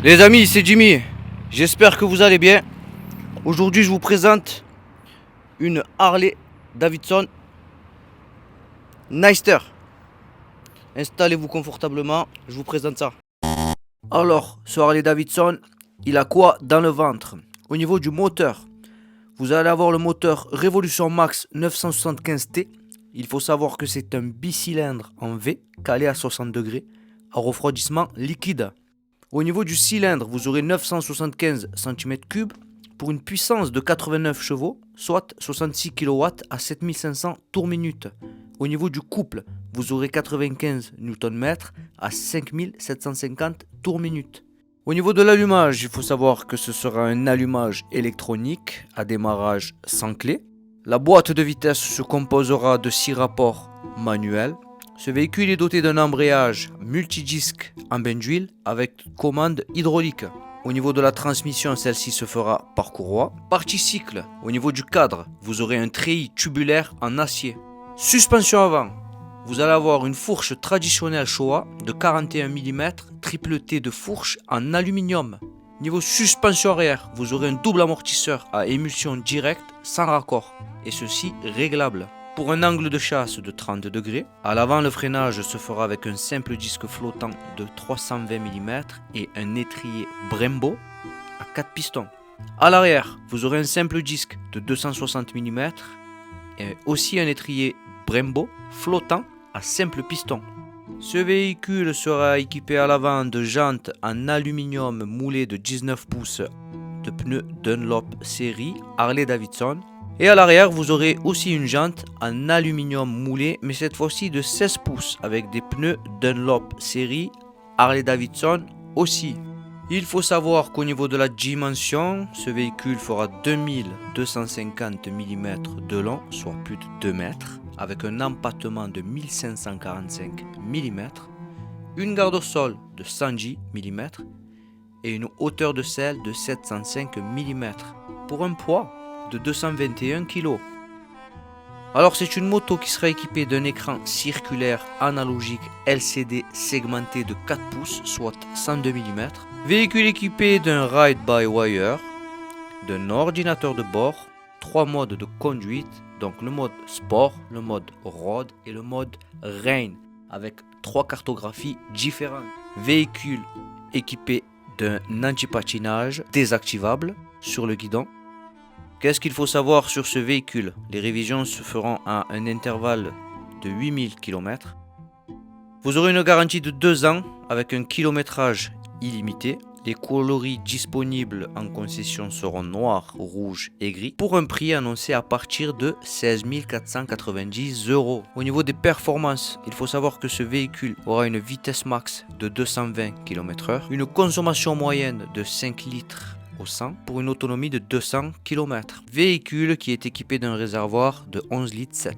Les amis, c'est Jimmy. J'espère que vous allez bien. Aujourd'hui, je vous présente une Harley Davidson Nyster. Installez-vous confortablement, je vous présente ça. Alors, ce Harley Davidson, il a quoi dans le ventre? Au niveau du moteur, vous allez avoir le moteur Revolution Max 975T. Il faut savoir que c'est un bicylindre en V calé à 60 degrés à refroidissement liquide. Au niveau du cylindre, vous aurez 975 cm3 pour une puissance de 89 chevaux, soit 66 kW à 7500 tours minute. Au niveau du couple, vous aurez 95 Nm à 5750 tours minute. Au niveau de l'allumage, il faut savoir que ce sera un allumage électronique à démarrage sans clé. La boîte de vitesse se composera de 6 rapports manuels. Ce véhicule est doté d'un embrayage multidisque en bain d'huile avec commande hydraulique. Au niveau de la transmission, celle-ci se fera par courroie. Partie cycle, au niveau du cadre, vous aurez un treillis tubulaire en acier. Suspension avant, vous allez avoir une fourche traditionnelle Showa de 41 mm, triple T de fourche en aluminium. Niveau suspension arrière, vous aurez un double amortisseur à émulsion directe sans raccord, et ceci réglable. Pour un angle de chasse de 30 degrés, à l'avant le freinage se fera avec un simple disque flottant de 320 mm et un étrier Brembo à 4 pistons. À l'arrière, vous aurez un simple disque de 260 mm et aussi un étrier Brembo flottant à simple piston. Ce véhicule sera équipé à l'avant de jantes en aluminium moulées de 19 pouces de pneus Dunlop série Harley Davidson. Et à l'arrière, vous aurez aussi une jante en aluminium moulé, mais cette fois-ci de 16 pouces avec des pneus Dunlop série Harley Davidson aussi. Il faut savoir qu'au niveau de la dimension, ce véhicule fera 2250 mm de long, soit plus de 2 mètres, avec un empattement de 1545 mm, une garde au sol de 110 mm et une hauteur de selle de 705 mm pour un poids de 221 kg. Alors c'est une moto qui sera équipée d'un écran circulaire analogique LCD segmenté de 4 pouces, soit 102 mm. Véhicule équipé d'un ride-by-wire, d'un ordinateur de bord, 3 modes de conduite, donc le mode sport, le mode road et le mode rain, avec 3 cartographies différentes. Véhicule équipé d'un anti-patinage désactivable sur le guidon. Qu'est-ce qu'il faut savoir sur ce véhicule? Les révisions se feront à un intervalle de 8000 km. Vous aurez une garantie de 2 ans avec un kilométrage illimité. Les coloris disponibles en concession seront noir, rouge et gris pour un prix annoncé à partir de 16 490 €. Au niveau des performances, il faut savoir que ce véhicule aura une vitesse max de 220 km/h, une consommation moyenne de 5 litres au 100 pour une autonomie de 200 km. Véhicule qui est équipé d'un réservoir de 11 litres 7.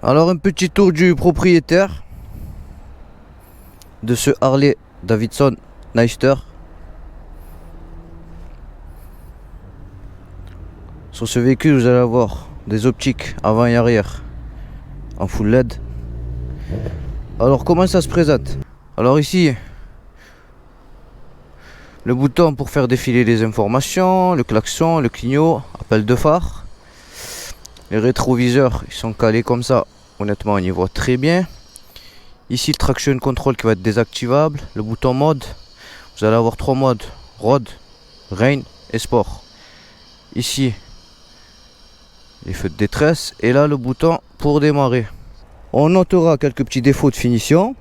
Alors un petit tour du propriétaire de ce Harley Davidson Nyster. Sur ce véhicule, vous allez avoir des optiques avant et arrière en full LED. Alors comment ça se présente? Alors ici, le bouton pour faire défiler les informations, le klaxon, le clignot, appel de phare. Les rétroviseurs, ils sont calés comme ça. Honnêtement, on y voit très bien. Ici, le traction control qui va être désactivable. Le bouton mode, vous allez avoir 3 modes: road, rain et sport. Ici, les feux de détresse. Et là, le bouton pour démarrer. On notera quelques petits défauts de finition,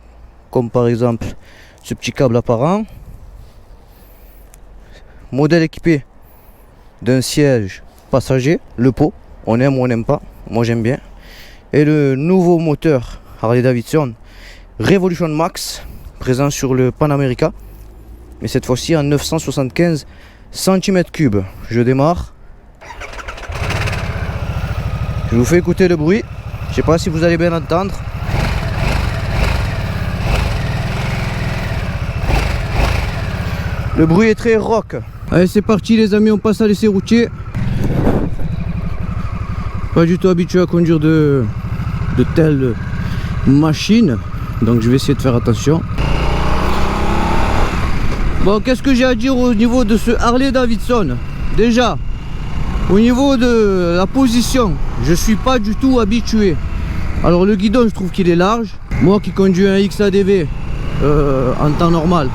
comme par exemple ce petit câble apparent. Modèle équipé d'un siège passager, le pot, on aime ou on n'aime pas, moi j'aime bien. Et le nouveau moteur Harley Davidson Revolution Max, présent sur le Panamérica, mais cette fois-ci en 975 cm3. Je démarre. Je vous fais écouter le bruit, je sais pas si vous allez bien entendre. Le bruit est très rock. Allez, c'est parti les amis, on passe à l'essai routier. Pas du tout habitué à conduire de telles machines, donc je vais essayer de faire attention. Bon, qu'est-ce que j'ai à dire au niveau de ce Harley Davidson? Déjà, au niveau de la position, je suis pas du tout habitué. Alors le guidon, je trouve qu'il est large. Moi qui conduis un XADV en temps normal,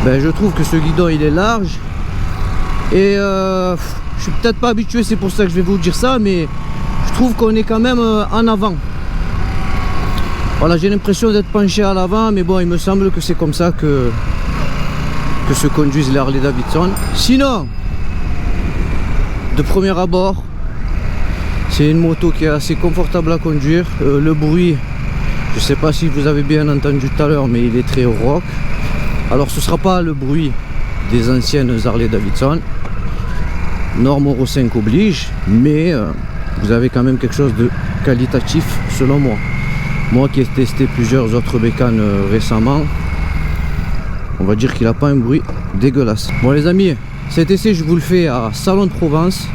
ben, je trouve que ce guidon il est large. Et je suis peut-être pas habitué, c'est pour ça que je vais vous dire ça, mais je trouve qu'on est quand même en avant. Voilà, j'ai l'impression d'être penché à l'avant, mais bon, il me semble que c'est comme ça que se conduisent les Harley Davidson. Sinon, de premier abord, c'est une moto qui est assez confortable à conduire. Le bruit, je sais pas si vous avez bien entendu tout à l'heure, mais il est très rock. Alors ce sera pas le bruit des anciennes Harley Davidson, norme Euro 5 oblige, mais vous avez quand même quelque chose de qualitatif selon moi. Moi qui ai testé plusieurs autres bécanes récemment, on va dire qu'il n'a pas un bruit dégueulasse. Bon les amis, cet essai je vous le fais à Salon de Provence.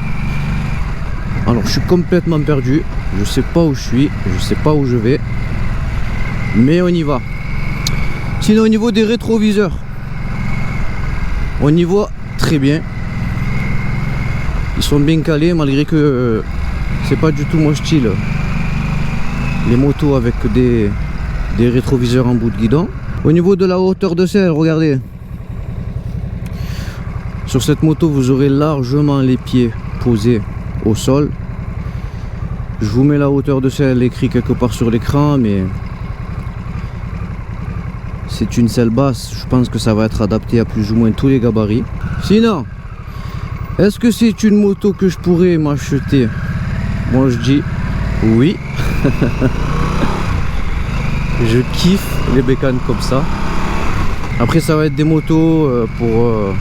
Alors je suis complètement perdu, je sais pas où je suis, je sais pas où je vais, mais on y va. Sinon au niveau des rétroviseurs, on y voit très bien. Ils sont bien calés malgré que c'est pas du tout mon style. Les motos avec des rétroviseurs en bout de guidon. Au niveau de la hauteur de selle, regardez. Sur cette moto, vous aurez largement les pieds posés au sol. Je vous mets la hauteur de selle écrit quelque part sur l'écran, mais c'est une selle basse. Je pense que ça va être adapté à plus ou moins tous les gabarits. Sinon, est-ce que c'est une moto que je pourrais m'acheter? Moi je dis oui. Je kiffe les bécanes comme ça. Après ça va être des motos pour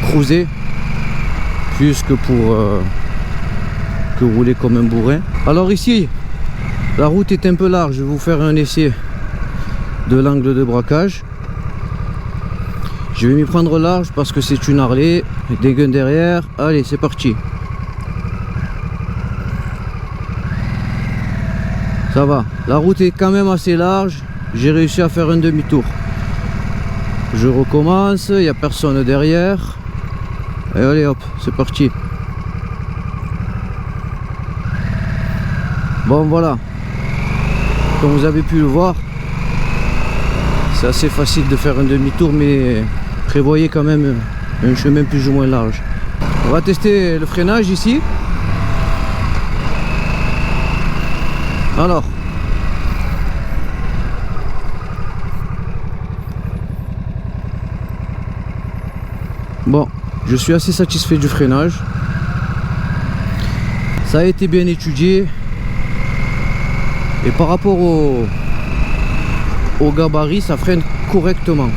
cruiser plus que pour rouler comme un bourrin. Alors ici la route est un peu large. Je vais vous faire un essai de l'angle de braquage. Je vais m'y prendre large parce que c'est une Harley, des guns derrière. Allez, c'est parti. Ça va, la route est quand même assez large. J'ai réussi à faire un demi-tour. Je recommence, il n'y a personne derrière. Et allez hop, c'est parti. Bon voilà, comme vous avez pu le voir, c'est assez facile de faire un demi-tour, mais prévoyez quand même un chemin plus ou moins large. On va tester le freinage ici. Alors, bon, je suis assez satisfait du freinage. Ça a été bien étudié. Et par rapport au gabarit, ça freine correctement.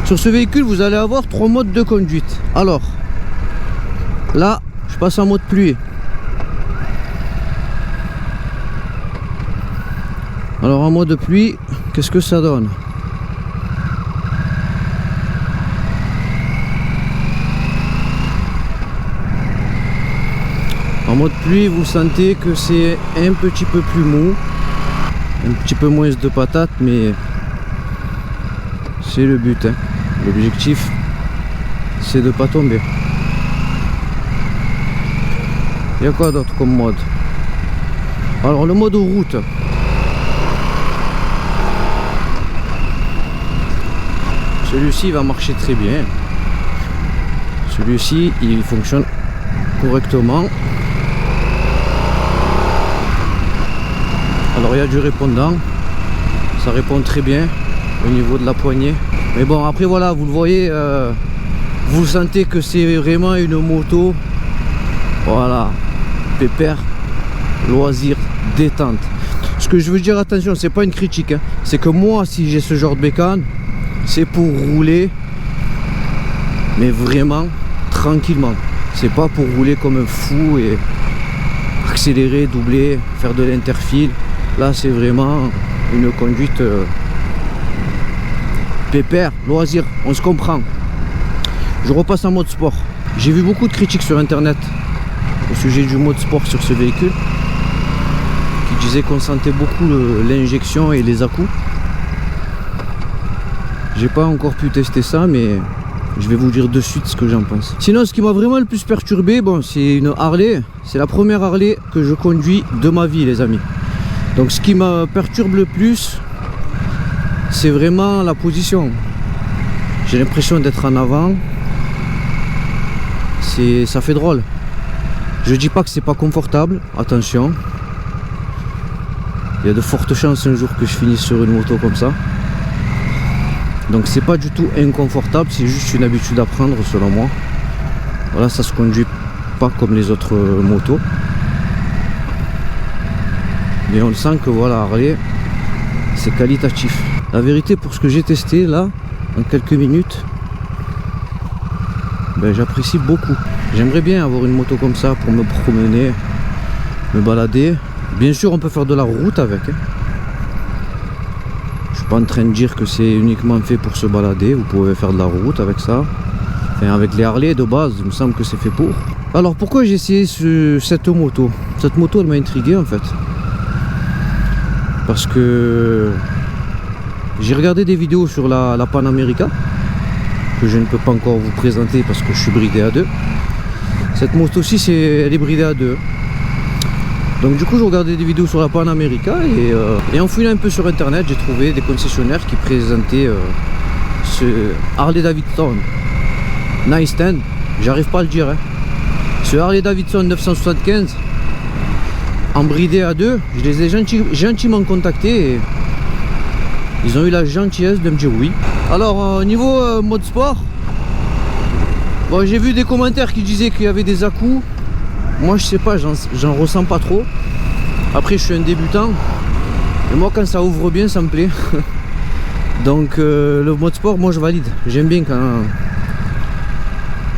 Sur ce véhicule, vous allez avoir 3 modes de conduite. Alors, là, je passe en mode pluie. Alors en mode pluie, qu'est-ce que ça donne? En mode pluie, vous sentez que c'est un petit peu plus mou, un petit peu moins de patates, mais c'est le but, hein. L'objectif, c'est de ne pas tomber. Il y a quoi d'autre comme mode? Alors le mode route. Celui-ci va marcher très bien. Celui-ci, il fonctionne correctement. Alors il y a du répondant. Ça répond très bien au niveau de la poignée. Mais bon, après voilà, vous le voyez, vous sentez que c'est vraiment une moto. Voilà, pépère, loisir, détente. Ce que je veux dire, attention, c'est pas une critique, hein. C'est que moi, si j'ai ce genre de bécane, c'est pour rouler, mais vraiment tranquillement. C'est pas pour rouler comme un fou et accélérer, doubler, faire de l'interfile. Là, c'est vraiment une conduite pépère, loisir, on se comprend. Je repasse en mode sport. J'ai vu beaucoup de critiques sur internet au sujet du mode sport sur ce véhicule, qui disaient qu'on sentait beaucoup l'injection et les à-coups. J'ai pas encore pu tester ça, mais je vais vous dire de suite ce que j'en pense. Sinon, ce qui m'a vraiment le plus perturbé, bon, c'est une Harley. C'est la première Harley que je conduis de ma vie, les amis. Donc ce qui me perturbe le plus, c'est vraiment la position. J'ai l'impression d'être en avant. Ça fait drôle. Je dis pas que c'est pas confortable, attention. Il y a de fortes chances un jour que je finisse sur une moto comme ça. Donc c'est pas du tout inconfortable, c'est juste une habitude à prendre selon moi. Voilà, ça se conduit pas comme les autres motos. Mais on le sent que voilà, Harley, c'est qualitatif. La vérité, pour ce que j'ai testé là, en quelques minutes, ben, j'apprécie beaucoup. J'aimerais bien avoir une moto comme ça pour me promener, me balader. Bien sûr, on peut faire de la route avec. Je suis pas en train de dire que c'est uniquement fait pour se balader. Vous pouvez faire de la route avec ça. Enfin, avec les Harley de base, il me semble que c'est fait pour. Alors pourquoi j'ai essayé cette moto? Cette moto, elle m'a intrigué en fait. Parce que j'ai regardé des vidéos sur la Panamérica, que je ne peux pas encore vous présenter parce que je suis bridé à 2. Cette moto aussi, elle est bridée à 2. Donc du coup, je regardais des vidéos sur la Panamérica et en fouillant un peu sur internet, j'ai trouvé des concessionnaires qui présentaient ce Harley Davidson Nice 10. J'arrive pas à le dire. Ce Harley Davidson 975 en bridé à 2, je les ai gentiment contactés et ils ont eu la gentillesse de me dire oui. Alors au niveau mode sport, bon, j'ai vu des commentaires qui disaient qu'il y avait des à-coups. Moi je sais pas, j'en ressens pas trop. Après je suis un débutant et moi quand ça ouvre bien ça me plaît. Donc le mode sport, moi je valide. J'aime bien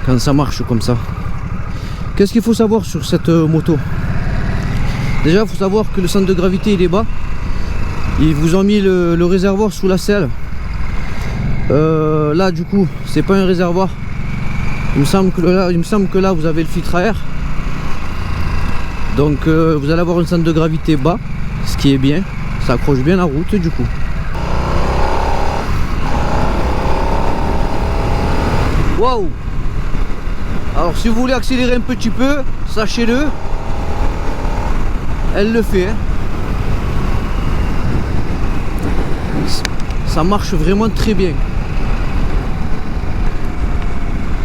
quand ça marche comme ça. Qu'est-ce qu'il faut savoir sur cette moto? Déjà il faut savoir que le centre de gravité il est bas. Ils vous ont mis le réservoir sous la selle. Là du coup c'est pas un réservoir. Il me semble que là vous avez le filtre à air. Donc vous allez avoir un centre de gravité bas, ce qui est bien. Ça accroche bien la route du coup. Waouh! Alors si vous voulez accélérer un petit peu, sachez-le, elle le fait. Ça marche vraiment très bien.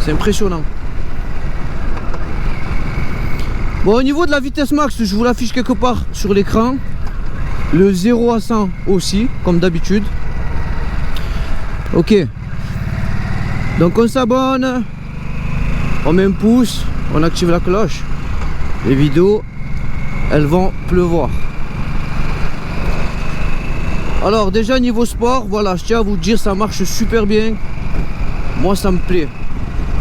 C'est impressionnant. Bon, au niveau de la vitesse max, je vous l'affiche quelque part sur l'écran. Le 0 à 100 aussi, comme d'habitude. Ok. Donc on s'abonne. On met un pouce. On active la cloche. Les vidéos, elles vont pleuvoir. Alors déjà niveau sport, voilà, je tiens à vous dire, ça marche super bien. Moi ça me plaît.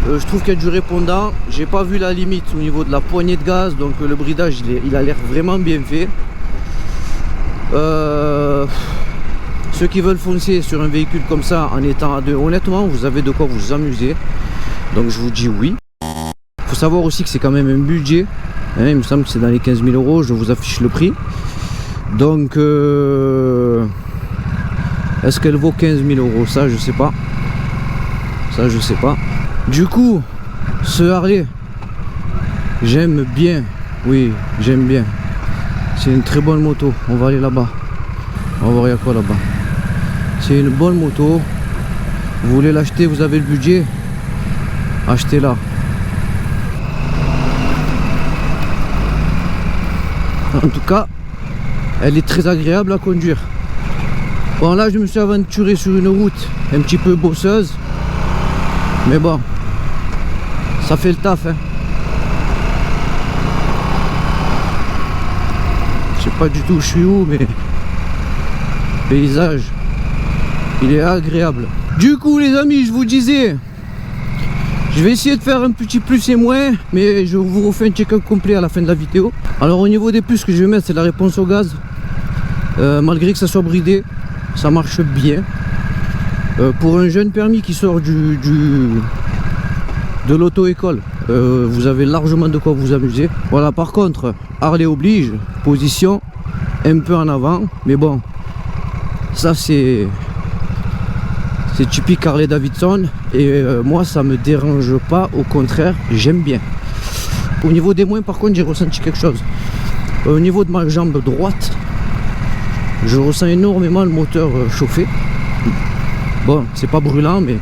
Je trouve qu'il y a du répondant. J'ai pas vu la limite au niveau de la poignée de gaz, donc le bridage il a l'air vraiment bien fait. Ceux qui veulent foncer sur un véhicule comme ça en étant à 2, honnêtement vous avez de quoi vous amuser. Donc je vous dis oui. Faut savoir aussi que c'est quand même un budget. Il me semble que c'est dans les 15 000 euros. Je vous affiche le prix. Donc est-ce qu'elle vaut 15 000 euros? Ça je sais pas. Ça je sais pas. Du coup, ce Harley, j'aime bien. Oui, j'aime bien. C'est une très bonne moto. On va aller là-bas. On va voir il y a quoi là-bas. C'est une bonne moto. Vous voulez l'acheter, vous avez le budget, achetez-la. En tout cas, elle est très agréable à conduire. Bon, là je me suis aventuré sur une route un petit peu bosseuse. Mais bon, ça fait le taf, hein. Je sais pas du tout où je suis où, mais le paysage, il est agréable. Du coup les amis, je vous disais, je vais essayer de faire un petit plus et moins, mais je vous refais un check-up complet à la fin de la vidéo. Alors au niveau des plus que je vais mettre, c'est la réponse au gaz. Malgré que ça soit bridé, ça marche bien. Pour un jeune permis qui sort de l'auto-école, vous avez largement de quoi vous amuser. Voilà, par contre, Harley oblige, position un peu en avant, mais bon, ça c'est C'est typique Harley Davidson et moi ça me dérange pas, au contraire j'aime bien. Au niveau des moins par contre j'ai ressenti quelque chose. Au niveau de ma jambe droite, je ressens énormément le moteur chauffé. Bon, c'est pas brûlant mais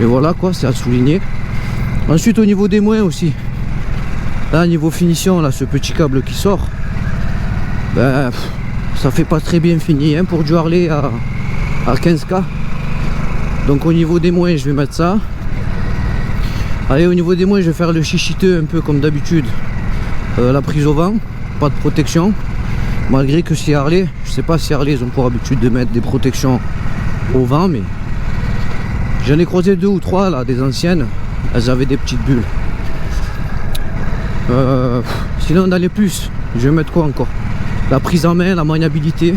voilà quoi, c'est à souligner. Ensuite au niveau des moins aussi, là niveau finition, là ce petit câble qui sort, ben, ça fait pas très bien fini hein, pour du Harley à 15K. Donc au niveau des moins je vais mettre ça. Allez, au niveau des moins je vais faire le chichiteux un peu comme d'habitude. La prise au vent, pas de protection. Malgré que si Harley, je sais pas si Harley ils ont pour habitude de mettre des protections au vent, mais j'en ai croisé 2 ou 3 là, des anciennes, elles avaient des petites bulles. Sinon dans les plus, je vais mettre quoi encore? La prise en main, la maniabilité.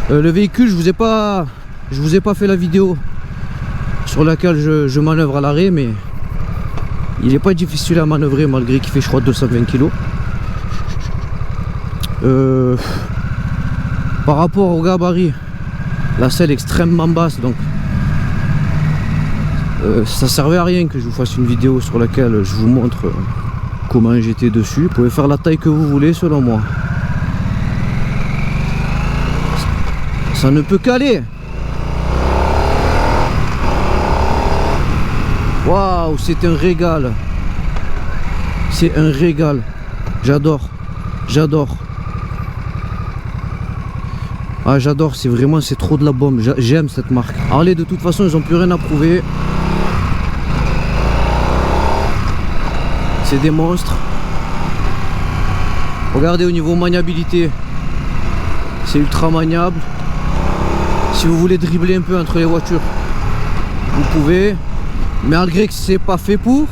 Le véhicule, je vous ai pas fait la vidéo sur laquelle je manœuvre à l'arrêt, mais il n'est pas difficile à manœuvrer malgré qu'il fait je crois 220 kg. Par rapport au gabarit, la selle est extrêmement basse, donc ça servait à rien que je vous fasse une vidéo sur laquelle je vous montre comment j'étais dessus. Vous pouvez faire la taille que vous voulez selon moi. Ça ne peut qu'aller. Waouh, c'est un régal. C'est un régal. J'adore. J'adore. Ah, j'adore, c'est vraiment, c'est trop de la bombe. J'aime cette marque. Harley, de toute façon, ils n'ont plus rien à prouver. C'est des monstres. Regardez au niveau maniabilité. C'est ultra maniable. Si vous voulez dribbler un peu entre les voitures, vous pouvez. Malgré que c'est pas fait pour.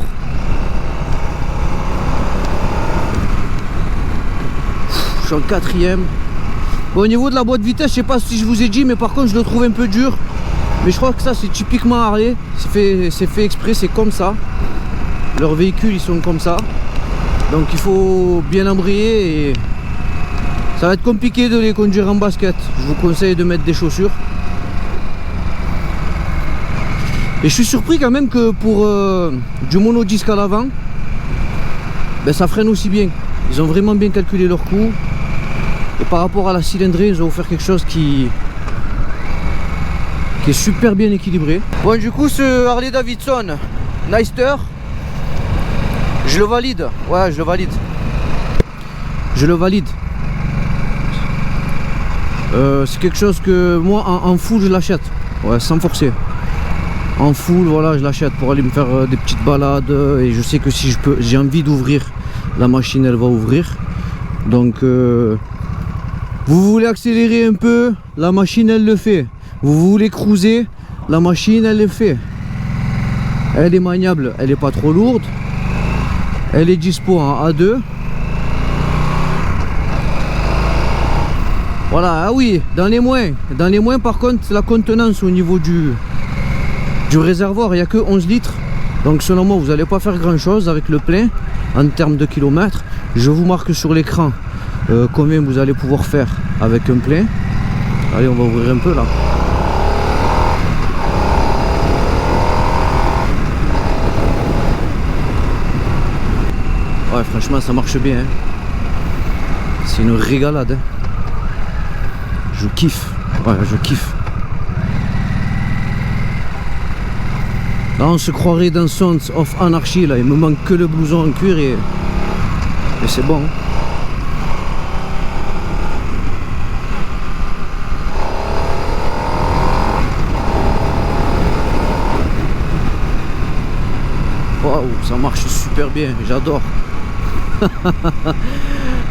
Je suis en 4ème. Bon, au niveau de la boîte de vitesse, je sais pas si je vous ai dit, mais par contre je le trouve un peu dur. Mais je crois que ça c'est typiquement Harley. C'est fait exprès, c'est comme ça. Leurs véhicules ils sont comme ça. Donc il faut bien embrayer et ça va être compliqué de les conduire en basket. Je vous conseille de mettre des chaussures. Et je suis surpris quand même que pour du monodisque à l'avant, ben, ça freine aussi bien. Ils ont vraiment bien calculé leur coût. Et par rapport à la cylindrée, ils ont offert quelque chose qui est super bien équilibré. Bon, du coup, ce Harley Davidson Nightster, je le valide. Ouais, je le valide. Je le valide. C'est quelque chose que moi, en full, je l'achète. Ouais, sans forcer. En full, voilà, je l'achète pour aller me faire des petites balades. Et je sais que si j'ai envie d'ouvrir, la machine, elle va ouvrir. Donc... vous voulez accélérer un peu, la machine elle le fait. Vous voulez cruiser, la machine elle le fait. Elle est maniable, elle n'est pas trop lourde. Elle est dispo en A2. Voilà, ah oui, dans les moins par contre la contenance au niveau du réservoir, il n'y a que 11 litres. Donc selon moi vous n'allez pas faire grand chose avec le plein en termes de kilomètres. Je vous marque sur l'écran combien vous allez pouvoir faire avec un plein. Allez, on va ouvrir un peu là. Ouais, franchement ça marche bien hein. C'est une régalade hein. Je kiffe. Ouais, je kiffe. Là on se croirait dans Sons of Anarchy là. Il me manque que le blouson en cuir et c'est bon. Waouh, ça marche super bien, j'adore.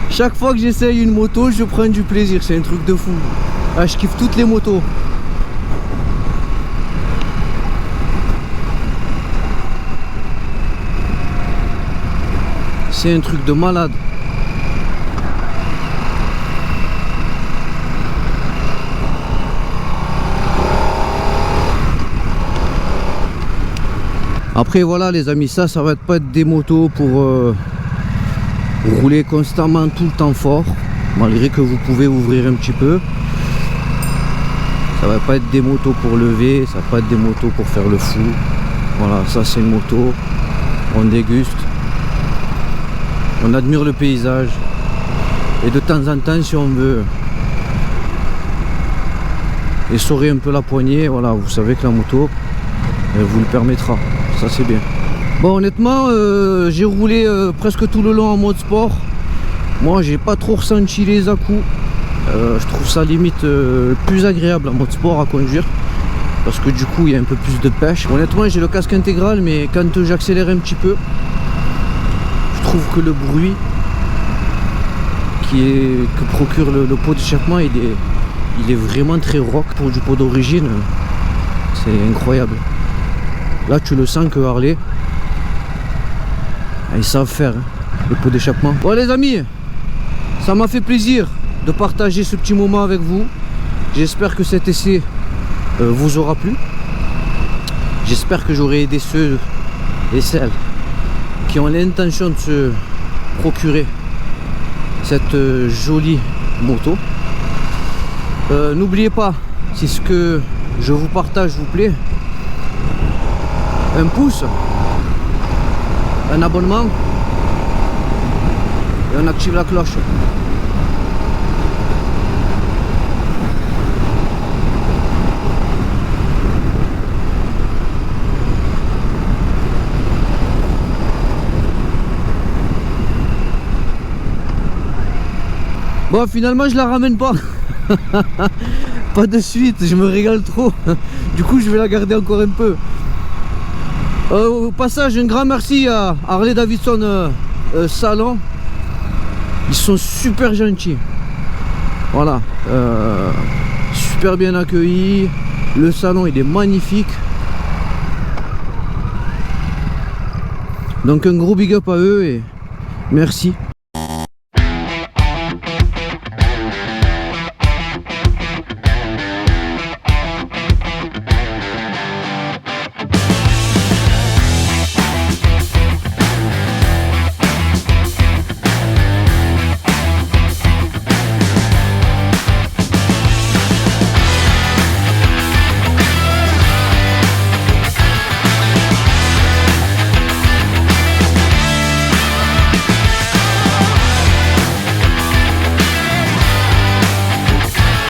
Chaque fois que j'essaye une moto, je prends du plaisir, c'est un truc de fou. Ah, je kiffe toutes les motos. C'est un truc de malade. Après voilà les amis, ça va pas être des motos pour rouler constamment tout le temps fort, malgré que vous pouvez ouvrir un petit peu. Ça va pas être des motos pour lever, ça va pas être des motos pour faire le fou. Voilà, ça c'est une moto. On déguste. On admire le paysage. Et de temps en temps, si on veut essorer un peu la poignée, voilà, vous savez que la moto elle vous le permettra. Ça c'est bien. Bon, honnêtement, j'ai roulé presque tout le long en mode sport. Moi, j'ai pas trop ressenti les à-coups. Je trouve ça limite plus agréable en mode sport à conduire. Parce que du coup, il y a un peu plus de pêche. Honnêtement, j'ai le casque intégral, mais quand j'accélère un petit peu, je trouve que le bruit que procure le pot d'échappement, il est vraiment très rock pour du pot d'origine. C'est incroyable. Là, tu le sens que Harley, ils savent faire hein, le pot d'échappement. Bon les amis, ça m'a fait plaisir de partager ce petit moment avec vous. J'espère que cet essai vous aura plu. J'espère que j'aurai aidé ceux et celles qui ont l'intention de se procurer cette jolie moto. N'oubliez pas, si ce que je vous partage vous plaît, un pouce, un abonnement et on active la cloche. Bon, finalement je la ramène pas. Pas de suite, je me régale trop. Du coup je vais la garder encore un peu. Au passage, un grand merci à Harley Davidson Salon. Ils sont super gentils. Voilà, super bien accueillis. Le salon il est magnifique. Donc un gros big up à eux et merci.